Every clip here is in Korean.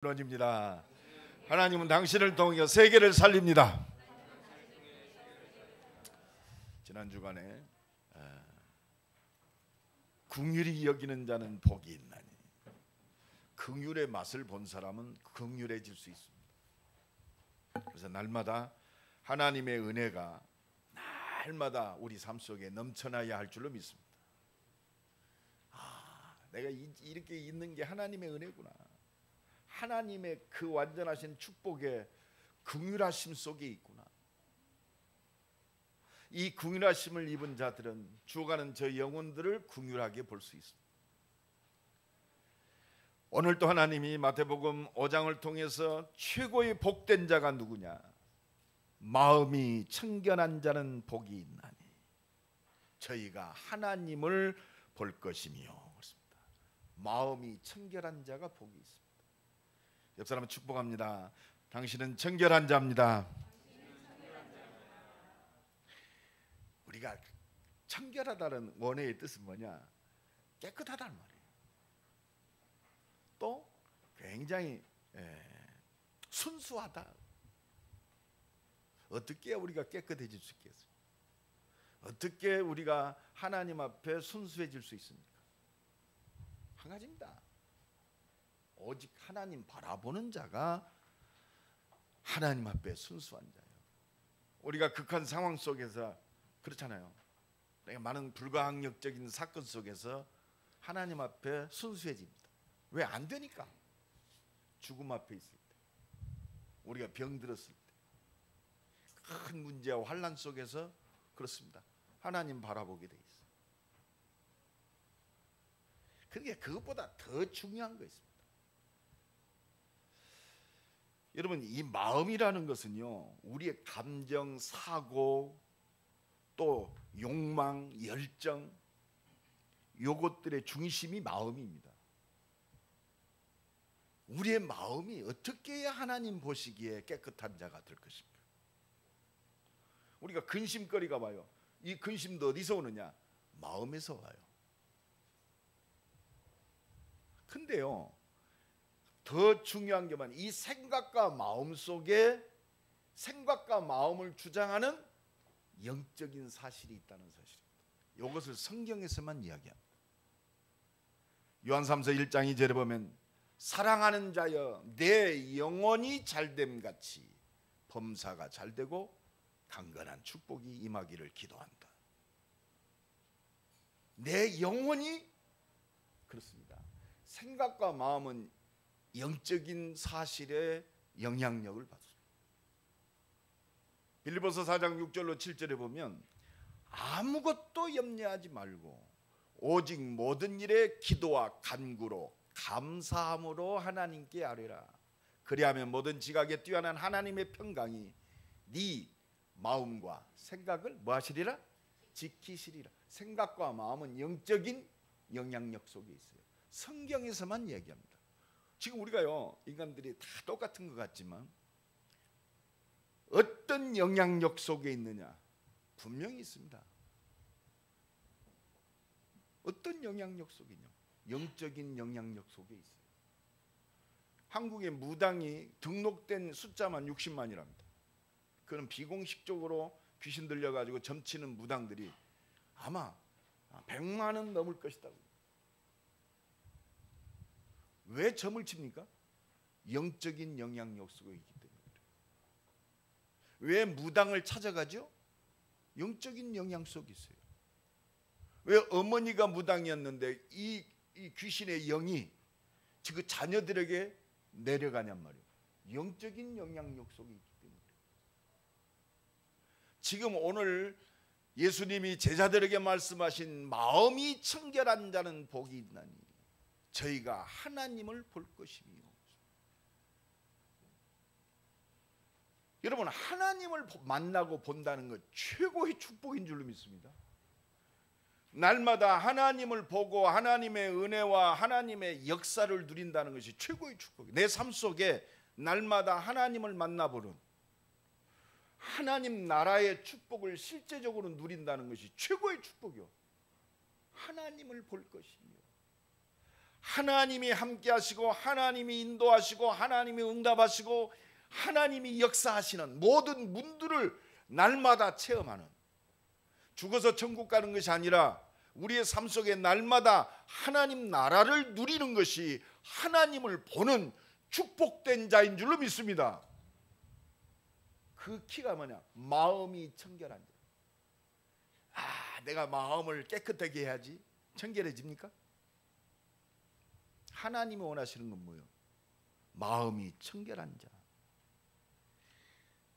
무너집니다. 하나님은 당신을 통해 세계를 살립니다. 지난 주간에 긍휼히 여기는 자는 복이 있나니, 긍휼의 맛을 본 사람은 긍휼해질 수 있습니다. 그래서 날마다 하나님의 은혜가 날마다 우리 삶 속에 넘쳐나야 할 줄로 믿습니다. 내가 이렇게 있는 게 하나님의 은혜구나. 하나님의 그 완전하신 축복의 긍휼하심 속에 있구나. 이 긍휼하심을 입은 자들은 죽어가는 저 영혼들을 긍휼하게 볼 수 있습니다. 오늘도 하나님이 마태복음 5장을 통해서 최고의 복된 자가 누구냐? 마음이 청결한 자는 복이 있나니 저희가 하나님을 볼 것이며. 그렇습니다. 마음이 청결한 자가 복이 있습니다. 옆 사람은 축복합니다. 당신은 청결한 자입니다. 우리가 청결하다는 원어의 뜻은 뭐냐? 깨끗하다는 말이에요. 또 굉장히 순수하다. 어떻게 우리가 깨끗해질 수 있겠어요? 어떻게 우리가 하나님 앞에 순수해질 수 있습니까? 한 가지입니다. 오직 하나님 바라보는 자가 하나님 앞에 순수한 자예요. 우리가 극한 상황 속에서 그렇잖아요. 많은 불가항력적인 사건 속에서 하나님 앞에 순수해집니다. 왜 안 되니까? 죽음 앞에 있을 때, 우리가 병들었을 때, 큰 문제와 환난 속에서 그렇습니다. 하나님 바라보게 돼 있어요. 그러니까 그것보다 더 중요한 거 있습니다. 여러분, 이 마음이라는 것은요, 우리의 감정, 사고, 또 욕망, 열정, 요것들의 중심이 마음입니다. 우리의 마음이 어떻게 해야 하나님 보시기에 깨끗한 자가 될 것입니까? 우리가 근심거리가 와요. 이 근심도 어디서 오느냐? 마음에서 와요. 근데요, 더 중요한 게 뭐냐? 이 생각과 마음 속에 생각과 마음을 주장하는 영적인 사실이 있다는 사실입니다. 이것을 성경에서만 이야기합니다. 요한 3서 1장 2절에 보면 사랑하는 자여 내 영혼이 잘됨 같이 범사가 잘되고 강건한 축복이 임하기를 기도한다. 내 영혼이 그렇습니다. 생각과 마음은 영적인 사실에 영향력을 받습니다. 빌립보서 4장 6절로 7절에 보면 아무것도 염려하지 말고 오직 모든 일에 기도와 간구로 감사함으로 하나님께 아뢰라. 그리하면 모든 지각에 뛰어난 하나님의 평강이 네 마음과 생각을 뭐 하시리라? 지키시리라. 생각과 마음은 영적인 영향력 속에 있어요. 성경에서만 얘기합니다. 지금 우리가요, 인간들이 다 똑같은 것 같지만 어떤 영향력 속에 있느냐? 분명히 있습니다. 어떤 영향력 속에 있냐? 영적인 영향력 속에 있어요. 한국의 무당이 등록된 숫자만 60만이랍니다. 그는 비공식적으로 귀신 들려가지고 점치는 무당들이 아마 100만은 넘을 것이다. 왜 점을 칩니까? 영적인 영향력 속에 있기 때문에. 왜 무당을 찾아가죠? 영적인 영향 속에 있어요. 왜 어머니가 무당이었는데 이 귀신의 영이 그 자녀들에게 내려가냔 말이에요. 영적인 영향력 속에 있기 때문에. 지금 오늘 예수님이 제자들에게 말씀하신 마음이 청결한 자는 복이 있나니 저희가 하나님을 볼 것이며. 여러분, 하나님을 만나고 본다는 것 최고의 축복인 줄로 믿습니다. 날마다 하나님을 보고 하나님의 은혜와 하나님의 역사를 누린다는 것이 최고의 축복이에요. 내 삶 속에 날마다 하나님을 만나보는 하나님 나라의 축복을 실제적으로 누린다는 것이 최고의 축복이요. 하나님을 볼 것이며 하나님이 함께 하시고 하나님이 인도하시고 하나님이 응답하시고 하나님이 역사하시는 모든 문들을 날마다 체험하는, 죽어서 천국 가는 것이 아니라 우리의 삶 속에 날마다 하나님 나라를 누리는 것이 하나님을 보는 축복된 자인 줄로 믿습니다. 그 키가 뭐냐? 마음이 청결한 자. 내가 마음을 깨끗하게 해야지 청결해집니까? 하나님이 원하시는 건 뭐예요? 마음이 청결한 자.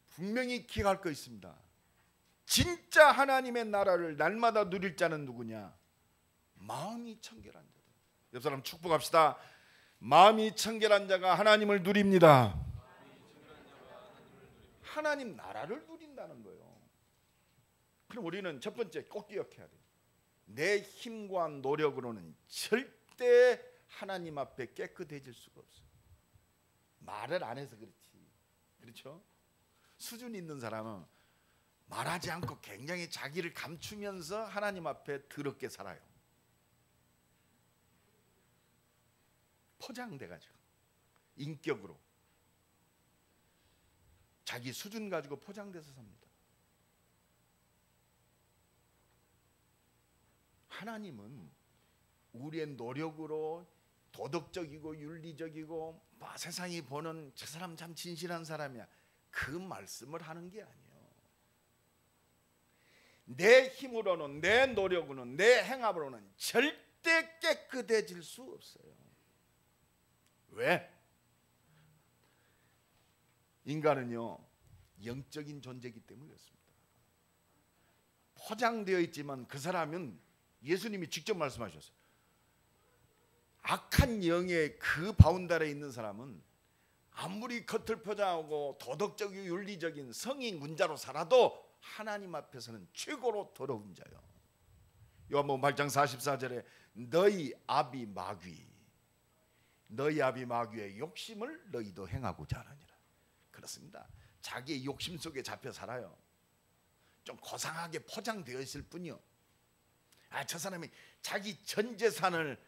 분명히 기억할 거 있습니다. 진짜 하나님의 나라를 날마다 누릴 자는 누구냐? 마음이 청결한 자다. 옆 사람 축복합시다. 마음이 청결한 자가 하나님을 누립니다. 하나님 나라를 누린다는 거예요. 그럼 우리는 첫 번째 꼭 기억해야 돼요. 내 힘과 노력으로는 절대 하나님 앞에 깨끗해질 수가 없어요. 말을 안 해서 그렇지. 그렇죠? 수준 있는 사람은 말하지 않고 굉장히 자기를 감추면서 하나님 앞에 더럽게 살아요. 포장돼가지고 인격으로 자기 수준 가지고 포장돼서 삽니다. 하나님은 우리의 노력으로 도덕적이고 윤리적이고 세상이 보는 저 사람 참 진실한 사람이야, 그 말씀을 하는 게 아니에요. 내 힘으로는, 내 노력으로는, 내 행함으로는 절대 깨끗해질 수 없어요. 왜? 인간은요 영적인 존재이기 때문에 그렇습니다. 포장되어 있지만 그 사람은, 예수님이 직접 말씀하셨어요. 악한 영의 그 바운다리에 있는 사람은 아무리 겉을 포장하고 도덕적이고 윤리적인 성인 군자로 살아도 하나님 앞에서는 최고로 더러운 자요. 요한복음 8장 44절에 너희 아비 마귀, 너희 아비 마귀의 욕심을 너희도 행하고자 하느니라. 그렇습니다. 자기의 욕심 속에 잡혀 살아요. 좀 고상하게 포장되어 있을 뿐이요. 저 사람이 자기 전 재산을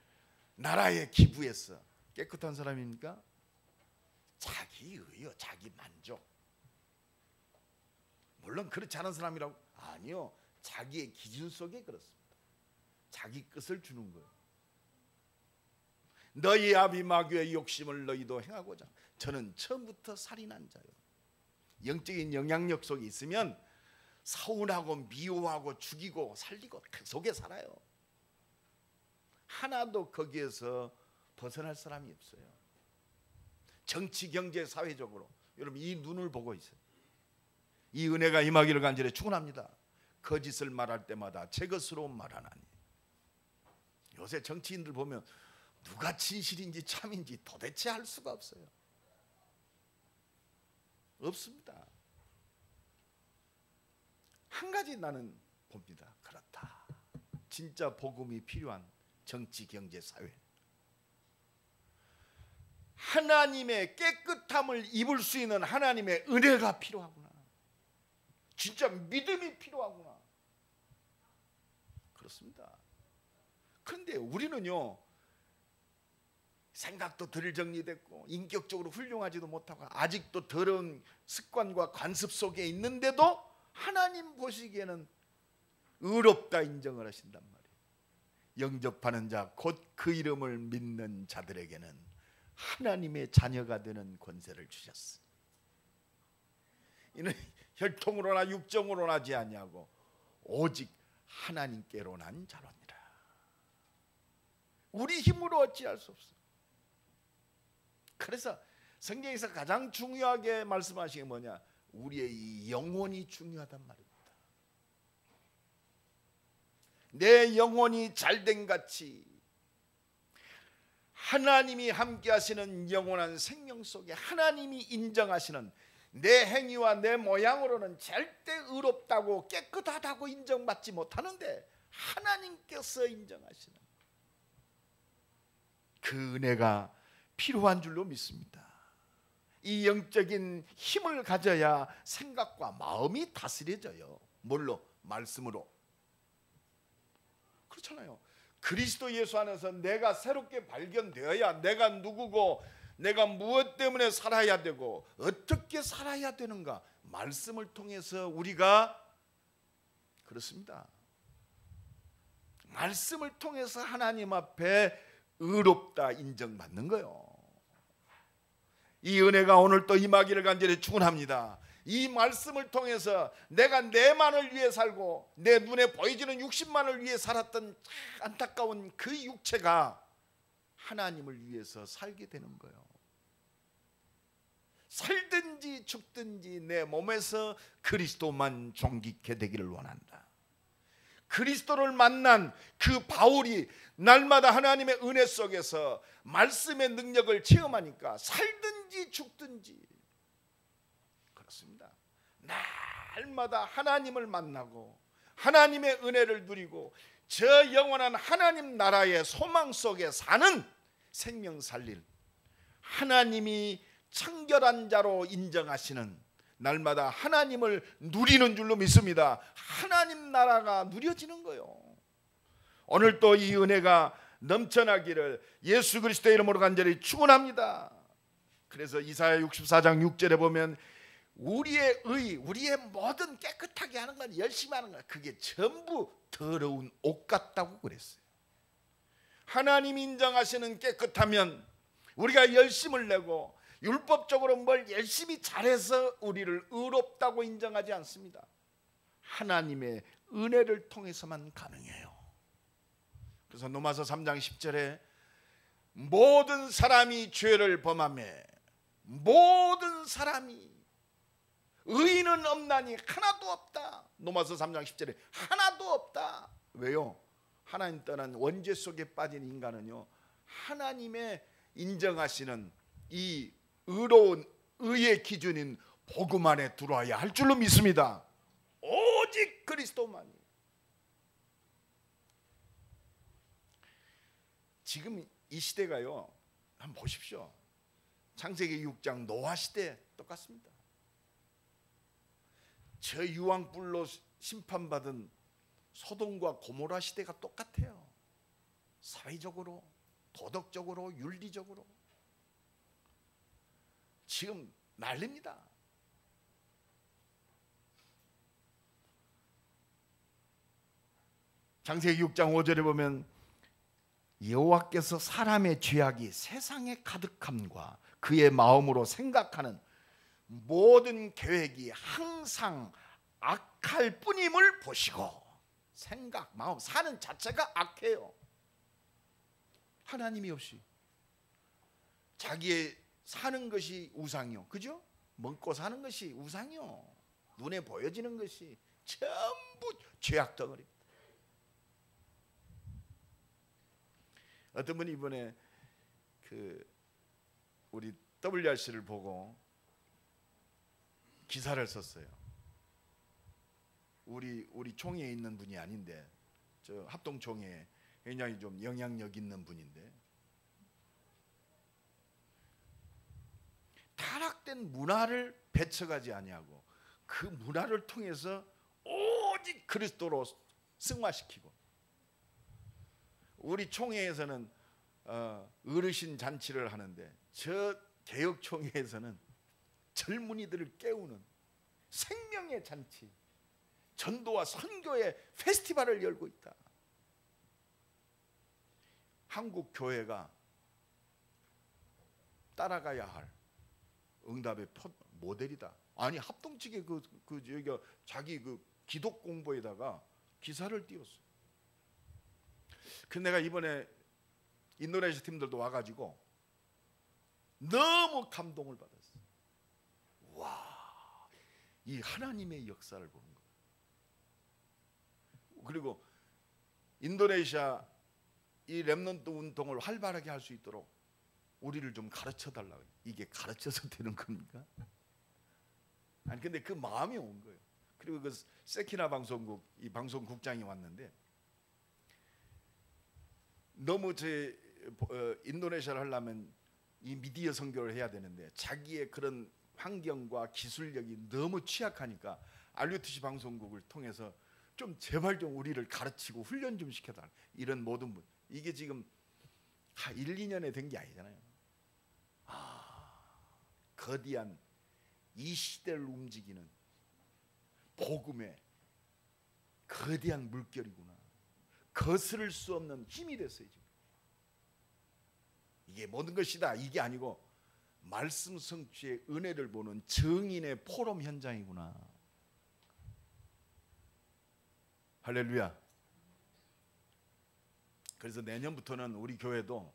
나라에 기부했어. 깨끗한 사람입니까? 자기 의요, 자기 만족. 물론 그렇지 않은 사람이라고? 아니요. 자기의 기준 속에 그렇습니다. 자기 끝을 주는 거예요. 너희 아비 마귀의 욕심을 너희도 행하고자. 저는 처음부터 살인한 자요. 영적인 영향력 속에 있으면 서운하고 미워하고 죽이고 살리고 그 속에 살아요. 하나도 거기에서 벗어날 사람이 없어요. 정치, 경제, 사회적으로 여러분 이 눈을 보고 있어요. 이 은혜가 임하기를 간절히 축원합니다. 거짓을 말할 때마다 제 것으로 말하나니. 요새 정치인들 보면 누가 진실인지 참인지 도대체 알 수가 없어요. 없습니다. 한 가지 나는 봅니다. 그렇다. 진짜 복음이 필요한 정치, 경제, 사회. 하나님의 깨끗함을 입을 수 있는 하나님의 은혜가 필요하구나. 진짜 믿음이 필요하구나. 그렇습니다. 그런데 우리는요, 생각도 덜 정리됐고 인격적으로 훌륭하지도 못하고 아직도 더러운 습관과 관습 속에 있는데도 하나님 보시기에는 의롭다 인정을 하신단 말이에요. 영접하는 자 곧 그 이름을 믿는 자들에게는 하나님의 자녀가 되는 권세를 주셨어. 이는 혈통으로나 육정으로 나지 아니하고 오직 하나님께로 난 자로니라. 우리 힘으로 어찌할 수 없어. 그래서 성경에서 가장 중요하게 말씀하신 게 뭐냐? 우리의 이 영혼이 중요하단 말입니다. 내 영혼이 잘된 같이 하나님이 함께 하시는 영원한 생명 속에 하나님이 인정하시는 내 행위와 내 모양으로는 절대 의롭다고 깨끗하다고 인정받지 못하는데 하나님께서 인정하시는 그 은혜가 필요한 줄로 믿습니다. 이 영적인 힘을 가져야 생각과 마음이 다스려져요. 뭘로? 말씀으로. 그렇잖아요. 그리스도 예수 안에서 내가 새롭게 발견되어야 내가 누구고 내가 무엇 때문에 살아야 되고 어떻게 살아야 되는가 말씀을 통해서 우리가 그렇습니다. 말씀을 통해서 하나님 앞에 의롭다 인정받는 거예요. 이 은혜가 오늘 또 임하기를 간절히 축원합니다. 이 말씀을 통해서 내가 내만을 위해 살고 내 눈에 보이지는 육신만을 위해 살았던 안타까운 그 육체가 하나님을 위해서 살게 되는 거예요. 살든지 죽든지 내 몸에서 그리스도만 존귀케 되기를 원한다. 그리스도를 만난 그 바울이 날마다 하나님의 은혜 속에서 말씀의 능력을 체험하니까 살든지 죽든지 그렇습니다. 날마다 하나님을 만나고 하나님의 은혜를 누리고 저 영원한 하나님 나라의 소망 속에 사는 생명 살릴 하나님이 청결한 자로 인정하시는 날마다 하나님을 누리는 줄로 믿습니다. 하나님 나라가 누려지는 거예요. 오늘 또 이 은혜가 넘쳐나기를 예수 그리스도의 이름으로 간절히 축원합니다. 그래서 이사야 64장 6절에 보면 우리의 의, 우리의 모든 깨끗하게 하는 건 열심히 하는 건 그게 전부 더러운 옷 같다고 그랬어요. 하나님 인정하시는 깨끗하면 우리가 열심을 내고 율법적으로 뭘 열심히 잘해서 우리를 의롭다고 인정하지 않습니다. 하나님의 은혜를 통해서만 가능해요. 그래서 로마서 3장 10절에 모든 사람이 죄를 범하매 모든 사람이 의인은 없나니 하나도 없다. 로마서 3장 10절에 하나도 없다. 왜요? 하나님 떠난 원죄 속에 빠진 인간은요 하나님의 인정하시는 이 의로운 의의 기준인 복음 안에 들어와야 할 줄로 믿습니다. 오직 그리스도만이. 지금 이 시대가요 한번 보십시오. 창세기 6장 노아 시대 똑같습니다. 저 유황불로 심판받은 소돔과 고모라 시대가 똑같아요. 사회적으로, 도덕적으로, 윤리적으로 지금 난립니다. 창세기 6장 5절에 보면 여호와께서 사람의 죄악이 세상에 가득함과 그의 마음으로 생각하는 모든 계획이 항상 악할 뿐임을 보시고 생각, 마음, 사는 자체가 악해요. 하나님이 없이 자기의 사는 것이 우상이요, 그죠? 먹고 사는 것이 우상이요, 눈에 보여지는 것이 전부 죄악 덩어리. 어떤 분이 이번에 우리 WRC를 보고 기사를 썼어요. 우리 총회에 있는 분이 아닌데 저 합동총회에 굉장히 좀 영향력 있는 분인데 타락된 문화를 배척하지 아니하고 그 문화를 통해서 오직 그리스도로 승화시키고 우리 총회에서는 어르신 잔치를 하는데 저 개혁총회에서는 젊은이들을 깨우는 생명의 잔치, 전도와 선교의 페스티벌을 열고 있다. 한국 교회가 따라가야 할 응답의 모델이다. 아니 합동 측에 여기가 자기 기독 공부에다가 기사를 띄웠어. 근데 내가 이번에 인도네시아 팀들도 와가지고 너무 감동을 받았어. 와, 이 하나님의 역사를 보는 거야. 그리고 인도네시아 이 렘넌트 운동을 활발하게 할 수 있도록 우리를 좀 가르쳐 달라고. 이게 가르쳐서 되는 겁니까? 아니 근데 그 마음이 온 거예요. 그리고 그 세키나 방송국 이 방송국장이 왔는데 너무 인도네시아를 하려면 이 미디어 선교를 해야 되는데 자기의 그런 환경과 기술력이 너무 취약하니까 RUTC 방송국을 통해서 좀 제발 좀 우리를 가르치고 훈련 좀 시켜달라. 이런 모든 분 이게 지금 1, 2년에 된 게 아니잖아요. 거대한 이 시대를 움직이는 복음의 거대한 물결이구나. 거스를 수 없는 힘이 됐어요. 지금. 이게 모든 것이다 이게 아니고 말씀 성취의 은혜를 보는 증인의 포럼 현장이구나. 할렐루야. 그래서 내년부터는 우리 교회도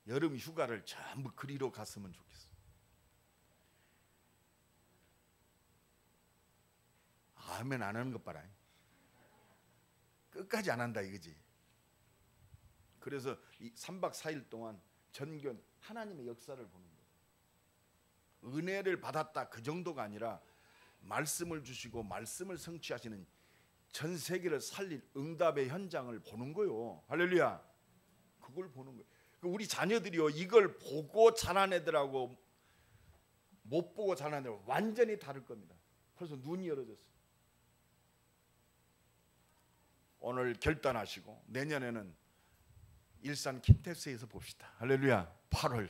여름 휴가를 전부 그리로 갔으면 좋겠어. 아멘 안 하는 것 봐라. 끝까지 안 한다 이거지. 그래서 이 3박 4일 동안 전견 하나님의 역사를 보는 거예요. 은혜를 받았다 그 정도가 아니라 말씀을 주시고 말씀을 성취하시는 전 세계를 살릴 응답의 현장을 보는 거예요. 할렐루야. 그걸 보는 거예요. 우리 자녀들이요 이걸 보고 자란 애들하고 못 보고 자란 애들 완전히 다를 겁니다. 그래서 눈이 열어졌어요. 오늘 결단하시고 내년에는 일산 킨텍스에서 봅시다. 할렐루야. 8월.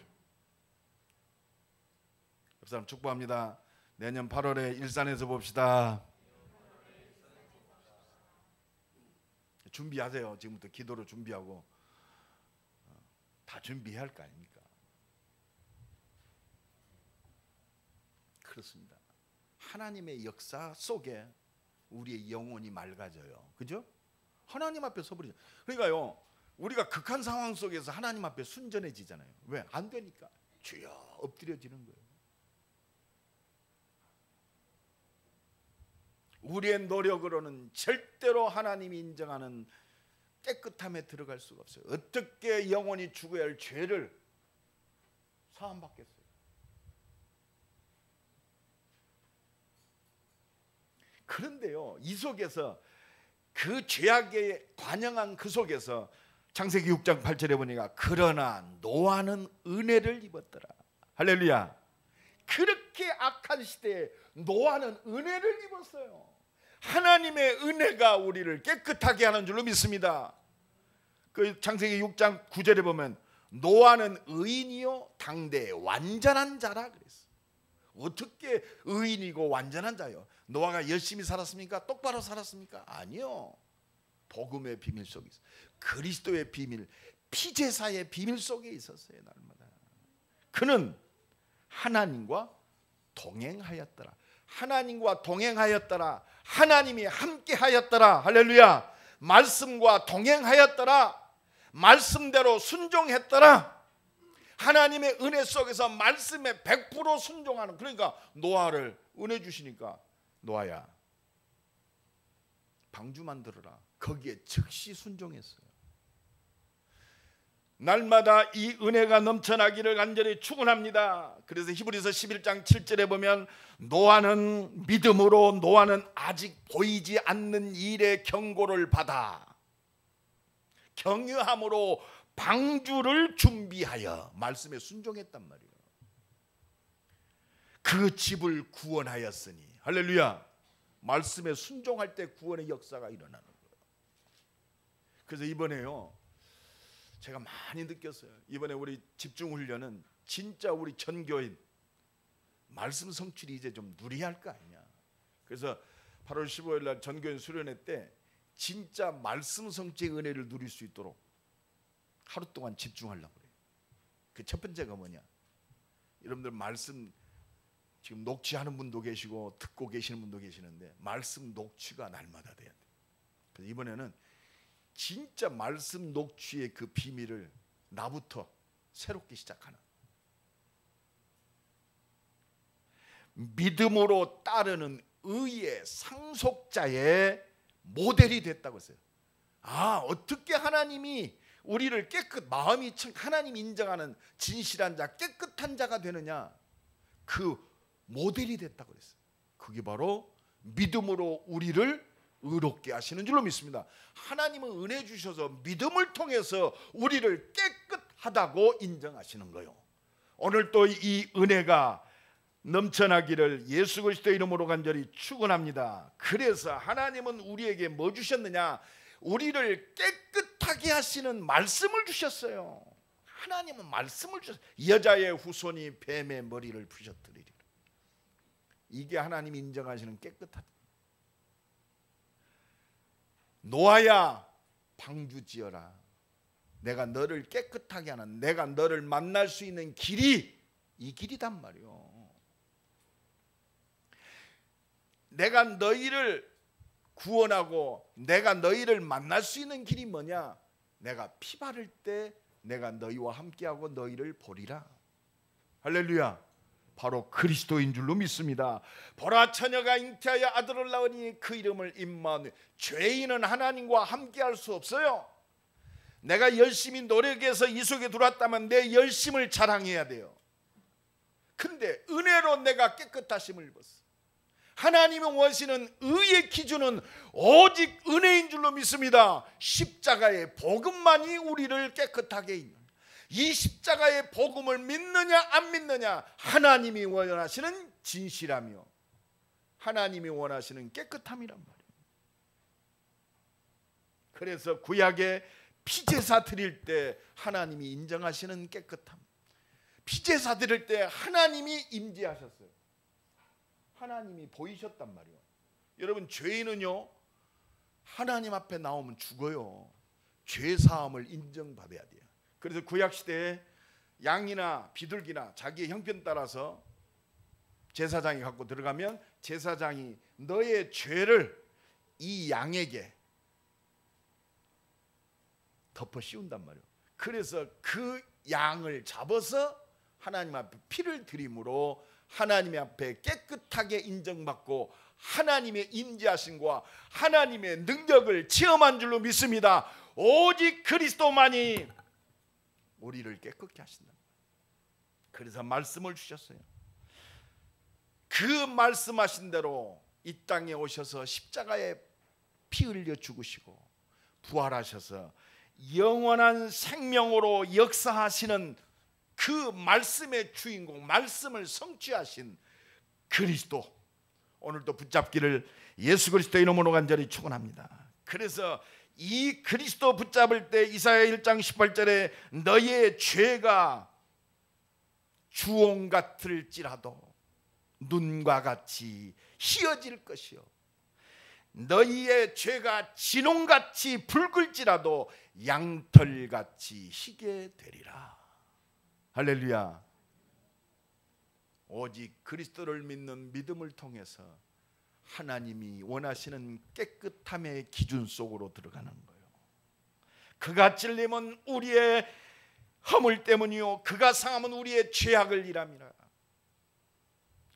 옆 사람 축복합니다. 내년 8월에 일산에서 봅시다. 준비하세요. 지금부터 기도로 준비하고 다 준비해야 할 거 아닙니까? 그렇습니다. 하나님의 역사 속에 우리의 영혼이 맑아져요. 그죠? 하나님 앞에 서버리죠. 그러니까요 우리가 극한 상황 속에서 하나님 앞에 순전해지잖아요. 왜? 안 되니까 주여 엎드려지는 거예요. 우리의 노력으로는 절대로 하나님이 인정하는 깨끗함에 들어갈 수가 없어요. 어떻게 영원히 죽어야 할 죄를 사함받겠어요? 그런데요 이 속에서 그 죄악에 관영한 그 속에서 창세기 6장 8절에 보니까 그러나 노아는 은혜를 입었더라. 할렐루야. 그렇게 악한 시대에 노아는 은혜를 입었어요. 하나님의 은혜가 우리를 깨끗하게 하는 줄로 믿습니다. 그 창세기 6장 9절에 보면 노아는 의인이요 당대의 완전한 자라 그랬어. 어떻게 의인이고 완전한 자요? 노아가 열심히 살았습니까? 똑바로 살았습니까? 아니요. 복음의 비밀 속에 있어. 그리스도의 비밀, 피제사의 비밀 속에 있었어요. 날마다 그는 하나님과 동행하였더라. 하나님과 동행하였더라. 하나님이 함께하였더라. 할렐루야. 말씀과 동행하였더라. 말씀대로 순종했더라. 하나님의 은혜 속에서 말씀에 100% 순종하는, 그러니까 노아를 은혜 주시니까 노아야 방주 만들어라. 거기에 즉시 순종했어요. 날마다 이 은혜가 넘쳐나기를 간절히 축원합니다. 그래서 히브리서 11장 7절에 보면 노아는 믿음으로 노아는 아직 보이지 않는 일의 경고를 받아 경유함으로 방주를 준비하여 말씀에 순종했단 말이에요. 그 집을 구원하였으니 할렐루야. 말씀에 순종할 때 구원의 역사가 일어나는 거예요. 그래서 이번에요 제가 많이 느꼈어요. 이번에 우리 집중훈련은 진짜 우리 전교인 말씀 성취를 이제 좀 누려야 할 거 아니냐. 그래서 8월 15일 날 전교인 수련회 때 진짜 말씀 성취의 은혜를 누릴 수 있도록 하루 동안 집중하려고 그래요. 그 첫 번째가 뭐냐, 여러분들 말씀 지금 녹취하는 분도 계시고 듣고 계시는 분도 계시는데 말씀 녹취가 날마다 돼야 돼요. 그래서 이번에는 진짜 말씀 녹취의 그 비밀을 나부터 새롭게 시작하는, 믿음으로 따르는 의의 상속자의 모델이 됐다고 했어요. 아, 어떻게 하나님이 우리를 마음이 하나님 인정하는 진실한 자, 깨끗한 자가 되느냐, 그 모델이 됐다고 그랬어요. 그게 바로 믿음으로 우리를 의롭게 하시는 줄로 믿습니다. 하나님은 은혜 주셔서 믿음을 통해서 우리를 깨끗하다고 인정하시는 거예요. 오늘 또 이 은혜가 넘쳐나기를 예수 그리스도 이름으로 간절히 축원합니다. 그래서 하나님은 우리에게 뭐 주셨느냐, 우리를 깨끗하게 하시는 말씀을 주셨어요. 하나님은 말씀을 주셨어요. 여자의 후손이 뱀의 머리를 부셔뜨리리라. 이게 하나님이 인정하시는 깨끗하다. 노아야 방주 지어라. 내가 너를 깨끗하게 하는, 내가 너를 만날 수 있는 길이 이 길이단 말이요. 내가 너희를 구원하고 내가 너희를 만날 수 있는 길이 뭐냐? 내가 피 바를 때 내가 너희와 함께하고 너희를 보리라. 할렐루야. 바로 그리스도인 줄로 믿습니다. 보라, 처녀가 잉태하여 아들을 낳으니 그 이름을 임마누엘. 죄인은 하나님과 함께할 수 없어요. 내가 열심히 노력해서 이 속에 들어왔다면 내 열심을 자랑해야 돼요. 근데 은혜로 내가 깨끗하심을 입었어. 하나님이 원하시는 의의 기준은 오직 은혜인 줄로 믿습니다. 십자가의 복음만이 우리를 깨끗하게 있는, 이 십자가의 복음을 믿느냐 안 믿느냐, 하나님이 원하시는 진실하며 하나님이 원하시는 깨끗함이란 말이에요. 그래서 구약에 피제사 드릴 때 하나님이 인정하시는 깨끗함, 피제사 드릴 때 하나님이 임재하셨어요. 하나님이 보이셨단 말이에요. 여러분, 죄인은요 하나님 앞에 나오면 죽어요. 죄사함을 인정받아야 돼요. 그래서 구약시대에 양이나 비둘기나 자기의 형편 따라서 제사장이 갖고 들어가면 제사장이 너의 죄를 이 양에게 덮어 씌운단 말이에요. 그래서 그 양을 잡아서 하나님 앞에 피를 드림으로 하나님 앞에 깨끗하게 인정받고 하나님의 임재하심과 하나님의 능력을 체험한 줄로 믿습니다. 오직 그리스도만이 우리를 깨끗게 하신다. 그래서 말씀을 주셨어요. 그 말씀하신 대로 이 땅에 오셔서 십자가에 피 흘려 죽으시고 부활하셔서 영원한 생명으로 역사하시는 그 말씀의 주인공, 말씀을 성취하신 그리스도, 오늘도 붙잡기를 예수 그리스도의 이름으로 간절히 축원합니다. 그래서 이 그리스도 붙잡을 때 이사야 1장 18절에 너희의 죄가 주홍 같을지라도 눈과 같이 희어질 것이요 너희의 죄가 진홍같이 붉을지라도 양털같이 희게 되리라. 할렐루야. 오직 그리스도를 믿는 믿음을 통해서 하나님이 원하시는 깨끗함의 기준 속으로 들어가는 거예요. 그가 찔림은 우리의 허물 때문이요 그가 상함은 우리의 죄악을 일함이라.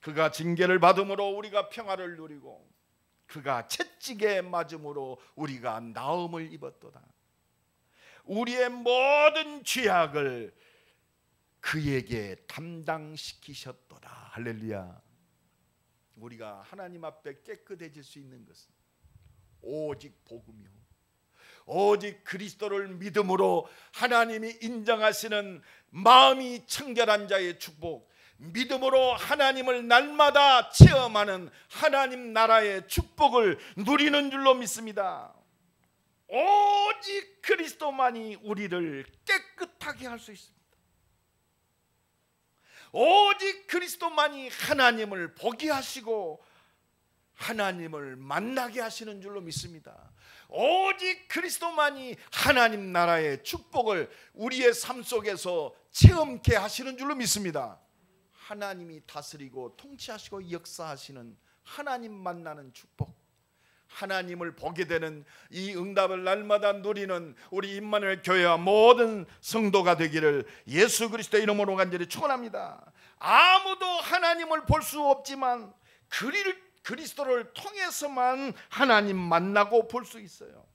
그가 징계를 받음으로 우리가 평화를 누리고 그가 채찍에 맞음으로 우리가 나음을 입었도다. 우리의 모든 죄악을 그에게 담당시키셨도다. 할렐루야. 우리가 하나님 앞에 깨끗해질 수 있는 것은 오직 복음이요 오직 그리스도를 믿음으로 하나님이 인정하시는 마음이 청결한 자의 축복, 믿음으로 하나님을 날마다 체험하는 하나님 나라의 축복을 누리는 줄로 믿습니다. 오직 그리스도만이 우리를 깨끗하게 할 수 있습니다. 오직 그리스도만이 하나님을 보게 하시고 하나님을 만나게 하시는 줄로 믿습니다. 오직 그리스도만이 하나님 나라의 축복을 우리의 삶 속에서 체험케 하시는 줄로 믿습니다. 하나님이 다스리고 통치하시고 역사하시는 하나님 만나는 축복, 하나님을 보게 되는 이 응답을 날마다 누리는 우리 임마누엘 교회와 모든 성도가 되기를 예수 그리스도의 이름으로 간절히 축원합니다. 아무도 하나님을 볼 수 없지만 그리스도를 통해서만 하나님 만나고 볼 수 있어요.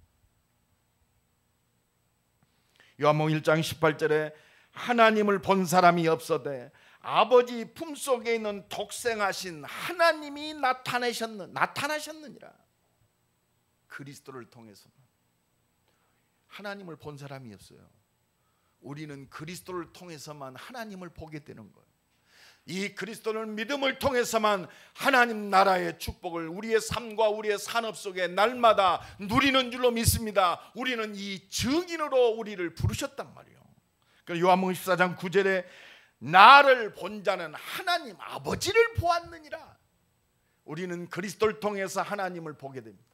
요한복음 1장 18절에 하나님을 본 사람이 없어되 아버지 품속에 있는 독생하신 하나님이 나타나셨느니라. 그리스도를 통해서만. 하나님을 본 사람이 없어요. 우리는 그리스도를 통해서만 하나님을 보게 되는 거예요. 이 그리스도를 믿음을 통해서만 하나님 나라의 축복을 우리의 삶과 우리의 산업 속에 날마다 누리는 줄로 믿습니다. 우리는 이 증인으로 우리를 부르셨단 말이에요. 요한복음 14장 9절에 나를 본 자는 하나님 아버지를 보았느니라. 우리는 그리스도를 통해서 하나님을 보게 됩니다.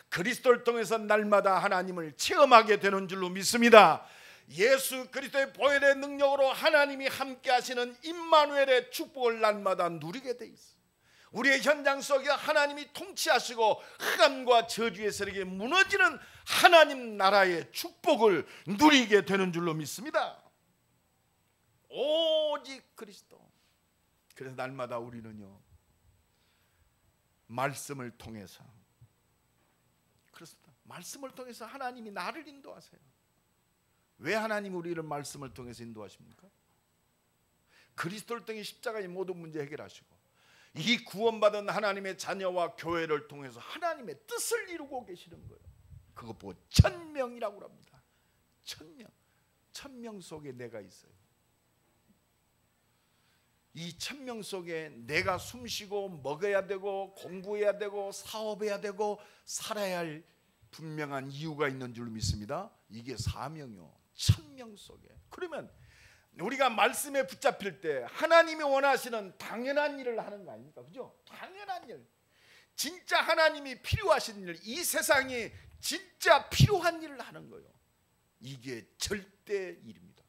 그리스도를 통해서 날마다 하나님을 체험하게 되는 줄로 믿습니다. 예수 그리스도의 보혈의 능력으로 하나님이 함께 하시는 임마누엘의 축복을 날마다 누리게 돼 있어요. 우리의 현장 속에 하나님이 통치하시고 흑암과 저주의 세력이 무너지는 하나님 나라의 축복을 누리게 되는 줄로 믿습니다. 오직 그리스도. 그래서 날마다 우리는요, 말씀을 통해서, 그렇습니다. 말씀을 통해서 하나님이 나를 인도하세요. 왜 하나님이 우리를 말씀을 통해서 인도하십니까? 그리스도를 통해 십자가의 모든 문제 해결하시고 이 구원받은 하나님의 자녀와 교회를 통해서 하나님의 뜻을 이루고 계시는 거예요. 그거 보고 천명이라고 합니다. 천명 속에 내가 있어요. 이 천명 속에 내가 숨쉬고 먹어야 되고 공부해야 되고 사업해야 되고 살아야 할 분명한 이유가 있는 줄 믿습니다. 이게 사명이요. 천명 속에. 그러면 우리가 말씀에 붙잡힐 때 하나님이 원하시는 당연한 일을 하는 거 아닙니까? 그죠? 당연한 일. 진짜 하나님이 필요하신 일, 이 세상에 진짜 필요한 일을 하는 거예요. 이게 절대 일입니다.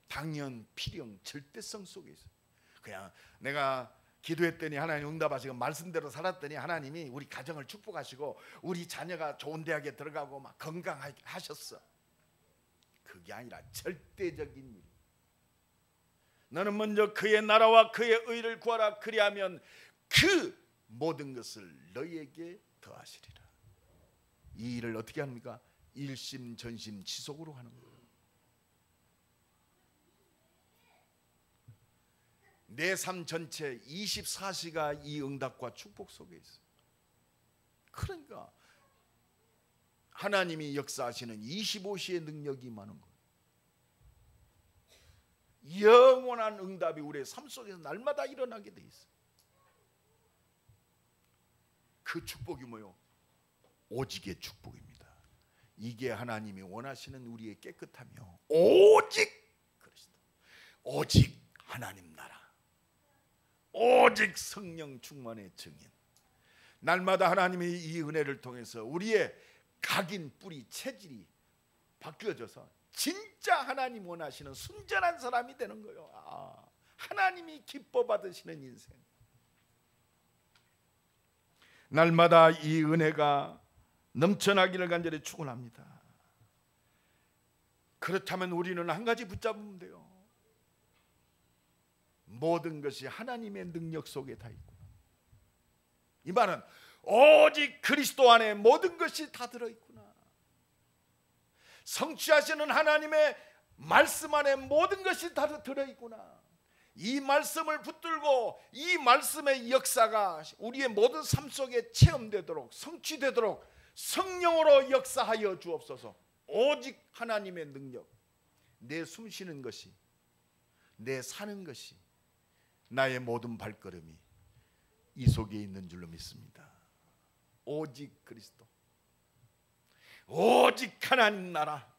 당연, 필형, 절대성 속에 있어요. 그냥 내가 기도했더니 하나님 응답하시고 말씀대로 살았더니 하나님이 우리 가정을 축복하시고 우리 자녀가 좋은 대학에 들어가고 막 건강하게 하셨어. 그게 아니라 절대적인 일. 너는 먼저 그의 나라와 그의 의를 구하라. 그리하면 그 모든 것을 너희에게 더하시리라. 이 일을 어떻게 합니까? 일심전심지속으로 하는 거예요. 내 삶 전체 24시가 이 응답과 축복 속에 있어요. 그러니까 하나님이 역사하시는 25시의 능력이 임하는 거예요. 영원한 응답이 우리의 삶 속에서 날마다 일어나게 돼 있어요. 그 축복이 뭐요? 오직의 축복입니다. 이게 하나님이 원하시는 우리의 깨끗함이요. 오직 그리스도, 오직 하나님 나라, 오직 성령 충만의 증인. 날마다 하나님이 이 은혜를 통해서 우리의 각인 뿌리 체질이 바뀌어져서 진짜 하나님 원하시는 순전한 사람이 되는 거예요. 하나님이 기뻐 받으시는 인생. 날마다 이 은혜가 넘쳐나기를 간절히 축원합니다. 그렇다면 우리는 한 가지 붙잡으면 돼요. 모든 것이 하나님의 능력 속에 다 있구나. 이 말은 오직 그리스도 안에 모든 것이 다 들어있구나. 성취하시는 하나님의 말씀 안에 모든 것이 다 들어있구나. 이 말씀을 붙들고 이 말씀의 역사가 우리의 모든 삶 속에 체험되도록, 성취되도록 성령으로 역사하여 주옵소서. 오직 하나님의 능력, 내 숨쉬는 것이, 내 사는 것이, 나의 모든 발걸음이 이 속에 있는 줄로 믿습니다. 오직 그리스도, 오직 하나님 나라,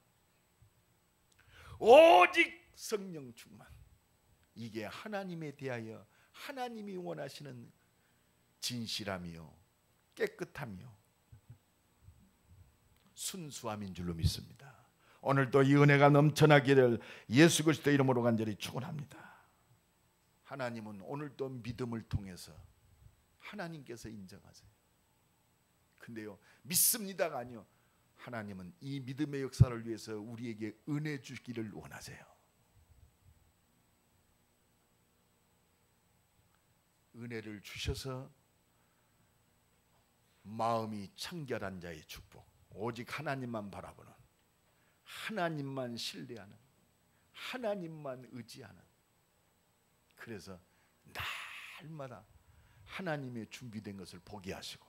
오직 성령 충만. 이게 하나님에 대하여 하나님이 원하시는 진실함이요, 깨끗함이요, 순수함인 줄로 믿습니다. 오늘도 이 은혜가 넘쳐나기를 예수 그리스도 이름으로 간절히 축원합니다. 하나님은 오늘도 믿음을 통해서 하나님께서 인정하세요. 근데요, 믿습니다가 아니요, 하나님은 이 믿음의 역사를 위해서 우리에게 은혜 주기를 원하세요. 은혜를 주셔서 마음이 청결한 자의 축복, 오직 하나님만 바라보는, 하나님만 신뢰하는, 하나님만 의지하는, 그래서 날마다 하나님의 준비된 것을 보게 하시고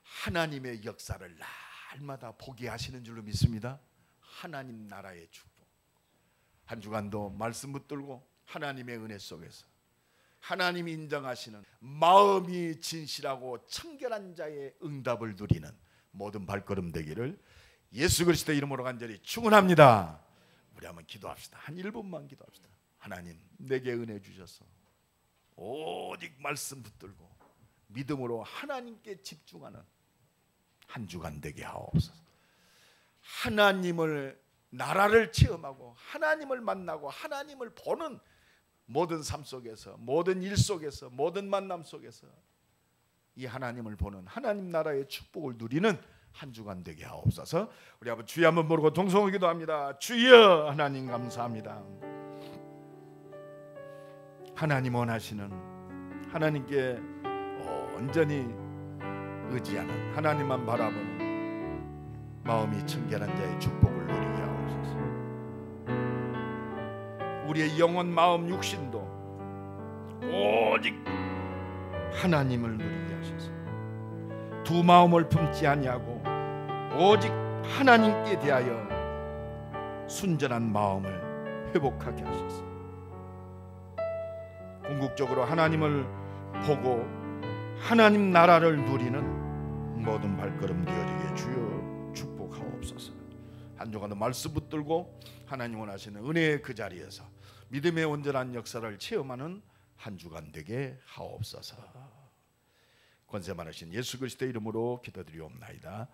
하나님의 역사를 날마다 보게 하시는 줄로 믿습니다. 하나님 나라의 축복. 한 주간도 말씀 붙들고 하나님의 은혜 속에서 하나님이 인정하시는 마음이 진실하고 청결한 자의 응답을 누리는 모든 발걸음 되기를 예수 그리스도의 이름으로 간절히 축원합니다. 우리 한번 기도합시다. 한 1분만 기도합시다. 하나님, 내게 은혜 주셔서 오직 말씀 붙들고 믿음으로 하나님께 집중하는 한 주간 되게 하옵소서. 하나님을, 나라를 체험하고 하나님을 만나고 하나님을 보는 모든 삶 속에서, 모든 일 속에서, 모든 만남 속에서 이 하나님을 보는 하나님 나라의 축복을 누리는 한 주간 되게 하옵소서. 우리 한번 주여 한번 부르고 동성을 기도합니다. 주여, 하나님 감사합니다. 하나님 원하시는, 하나님께 온전히 의지하는, 하나님만 바라보는 마음이 청결한 자의 축복을 누리게 하옵소서. 우리의 영혼, 마음, 육신도 오직 하나님을 누리게 하셔서 두 마음을 품지 아니하고 오직 하나님께 대하여 순전한 마음을 회복하게 하셔서 궁극적으로 하나님을 보고 하나님 나라를 누리는 모든 발걸음 되어지게 주여 축복하옵소서. 한 주간도 말씀 붙들고 하나님 원하시는 은혜의 그 자리에서 믿음의 온전한 역사를 체험하는 한 주간 되게 하옵소서. 권세 많으신 예수 그리스도의 이름으로 기도드리옵나이다.